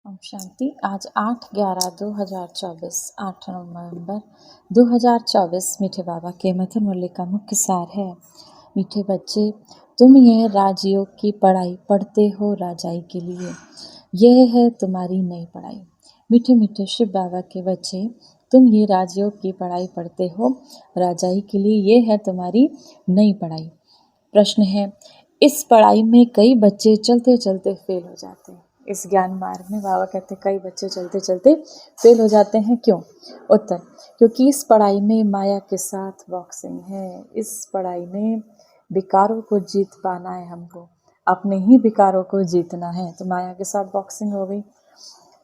ओम शांति। आज 8/11/2024 8 नवंबर 2024 मीठे बाबा के मधुर मुरली का मुख्य सार है। मीठे बच्चे, तुम यह राजयोग की पढ़ाई पढ़ते हो राजाई के लिए। यह है तुम्हारी नई पढ़ाई। मीठे मीठे शिव बाबा के बच्चे, तुम ये राजयोग की पढ़ाई पढ़ते हो राजाई के लिए। यह है तुम्हारी नई पढ़ाई। प्रश्न है, इस पढ़ाई में कई बच्चे चलते चलते फेल हो जाते हैं। इस ज्ञान मार्ग में बाबा कहते हैं कई बच्चे चलते चलते फेल हो जाते हैं। क्यों? उत्तर, क्योंकि इस पढ़ाई में माया के साथ बॉक्सिंग है। इस पढ़ाई में विकारों को जीत पाना है, हमको अपने ही विकारों को जीतना है। तो माया के साथ बॉक्सिंग हो गई।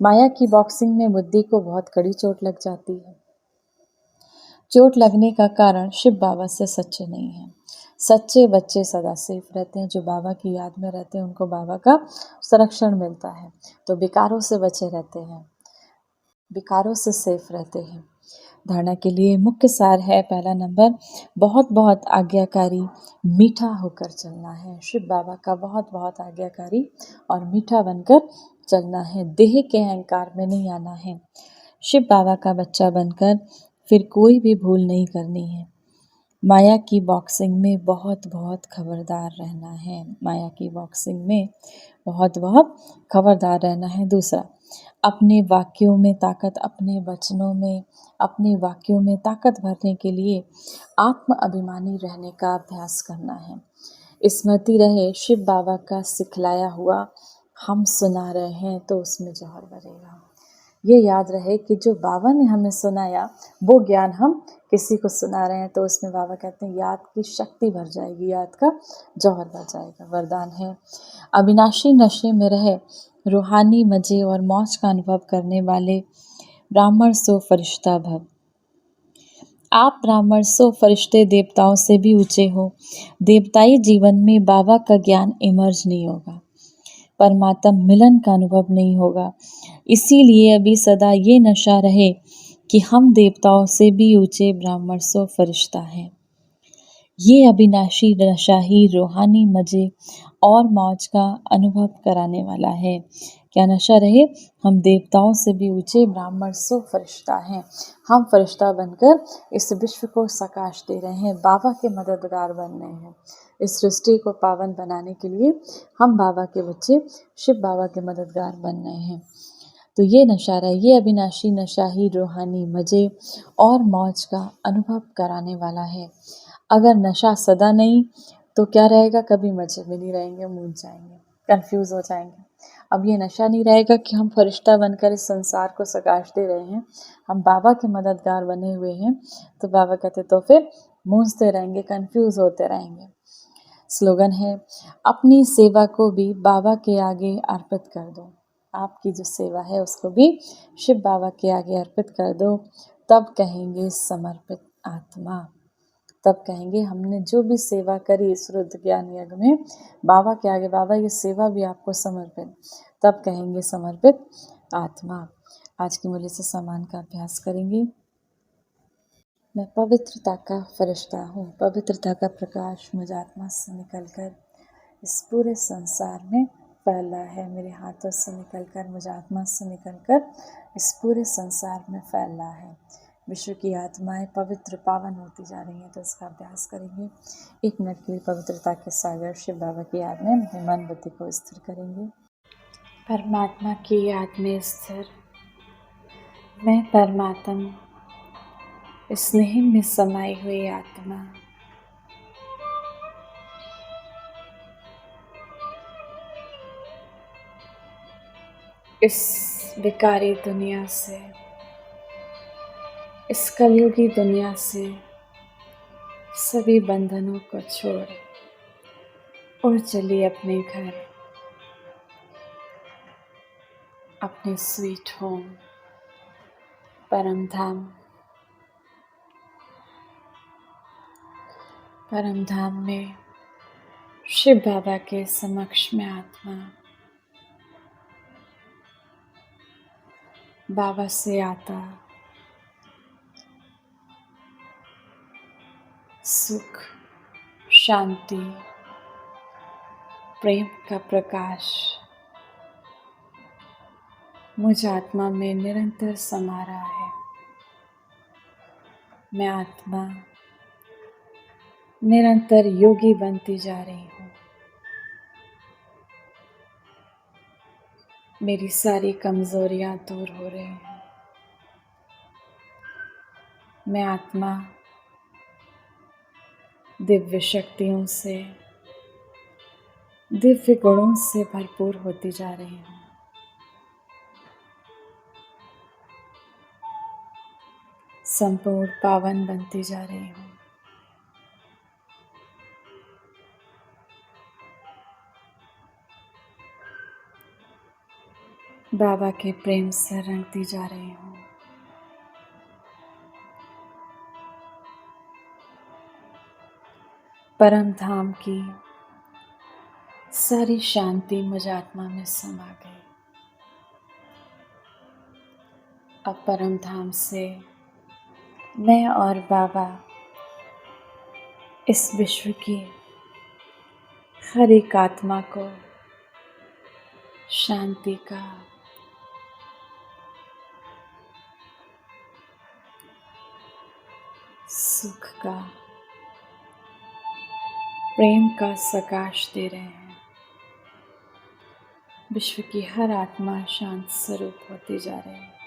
माया की बॉक्सिंग में बुद्धि को बहुत कड़ी चोट लग जाती है। चोट लगने का कारण शिव बाबा से सच्चे नहीं हैं। सच्चे बच्चे सदा सेफ रहते हैं। जो बाबा की याद में रहते हैं उनको बाबा का संरक्षण मिलता है, तो विकारों से बचे रहते हैं, विकारों से सेफ रहते हैं। धारणा के लिए मुख्य सार है, पहला नंबर, बहुत बहुत आज्ञाकारी मीठा होकर चलना है। शिव बाबा का बहुत बहुत आज्ञाकारी और मीठा बनकर चलना है। देह के अहंकार में नहीं आना है। शिव बाबा का बच्चा बनकर फिर कोई भी भूल नहीं करनी है। माया की बॉक्सिंग में बहुत बहुत खबरदार रहना है। माया की बॉक्सिंग में बहुत बहुत खबरदार रहना है। दूसरा, अपने वाक्यों में ताकत, अपने वचनों में, अपने वाक्यों में ताकत भरने के लिए आत्म अभिमानी रहने का अभ्यास करना है। स्मृति रहे, शिव बाबा का सिखलाया हुआ हम सुना रहे हैं तो उसमें जौहर भरेगा। ये याद रहे कि जो बाबा ने हमें सुनाया वो ज्ञान हम किसी को सुना रहे हैं, तो उसमें बाबा कहते हैं याद की शक्ति भर जाएगी, याद का जौहर भर जाएगा। वरदान है, अविनाशी नशे में रहे रूहानी मजे और मौज का अनुभव करने वाले ब्राह्मण सो फरिश्ता भव। आप ब्राह्मण सो फरिश्ते देवताओं से भी ऊंचे हो। देवताई जीवन में बाबा का ज्ञान इमर्ज नहीं होगा, परमात्मा मिलन का अनुभव नहीं होगा। इसीलिए अभी सदा ये नशा रहे कि हम देवताओं से भी ऊंचे ब्राह्मण सो फरिश्ता हैं। ये अविनाशी नशा ही रूहानी मजे और मौज का अनुभव कराने वाला है। क्या नशा रहे? हम देवताओं से भी ऊंचे ब्राह्मण सो फरिश्ता हैं। हम फरिश्ता बनकर इस विश्व को सकाश दे रहे हैं, बाबा के मददगार बन रहे हैं। इस सृष्टि को पावन बनाने के लिए हम बाबा के बच्चे शिव बाबा के मददगार बन रहे हैं। तो ये नशा रहे, ये अविनाशी नशा ही रूहानी मजे और मौज का अनुभव कराने वाला है। अगर नशा सदा नहीं तो क्या रहेगा? कभी मजे में नहीं रहेंगे, मूझ जाएंगे, कंफ्यूज हो जाएंगे। अब ये नशा नहीं रहेगा कि हम फरिश्ता बनकर इस संसार को सकाश दे रहे हैं, हम बाबा के मददगार बने हुए हैं। तो बाबा कहते तो फिर मूझते रहेंगे, कंफ्यूज होते रहेंगे। स्लोगन है, अपनी सेवा को भी बाबा के आगे अर्पित कर दो। आपकी जो सेवा है उसको भी शिव बाबा के आगे अर्पित कर दो। तब कहेंगे समर्पित आत्मा, तब कहेंगे हमने जो भी सेवा करी इस रुद्र ज्ञान यज्ञ में बाबा के आगे, बाबा ये सेवा भी आपको समर्पित, तब कहेंगे समर्पित आत्मा। आज की मुरली से सम्मान का अभ्यास करेंगे। मैं पवित्रता का फरिश्ता हूँ। पवित्रता का प्रकाश मुझ आत्मा से निकलकर इस पूरे संसार में फैला है। मेरे हाथों से निकलकर, मुझ आत्मा से निकलकर इस पूरे संसार में फैला है। विश्व की आत्माएं पवित्र पावन होती जा रही हैं, तो इसका अभ्यास करेंगे। 1 मिनट के लिए पवित्रता के सागर शिव बाबा की याद में अपने मन बुद्धि को स्थिर करेंगे। परमात्मा की याद में स्थिर मैं परमात्मा, स्नेह में समाई हुई आत्मा, इस विकारी दुनिया से, इस कलयुगी दुनिया से सभी बंधनों को छोड़ उड़ चली अपने घर, अपने स्वीट होम, परम धाम। परम धाम में शिव बाबा के समक्ष में आत्मा बाबा से आता सुख, शांति, प्रेम का प्रकाश मुझ आत्मा में निरंतर समा रहा है। मैं आत्मा निरंतर योगी बनती जा रही हूँ। मेरी सारी कमजोरियां दूर हो रही हैं। मैं आत्मा दिव्य शक्तियों से, दिव्य गुणों से भरपूर होती जा रही हूँ। संपूर्ण पावन बनती जा रही हूँ। बाबा के प्रेम से रंगती जा रही हूँ। परम धाम की सारी शांति मुझ आत्मा में समा गई। अब परम धाम से मैं और बाबा इस विश्व की हर एक आत्मा को शांति का, सुख का, प्रेम का प्रकाश दे रहे हैं। विश्व की हर आत्मा शांत स्वरूप होती जा रही है।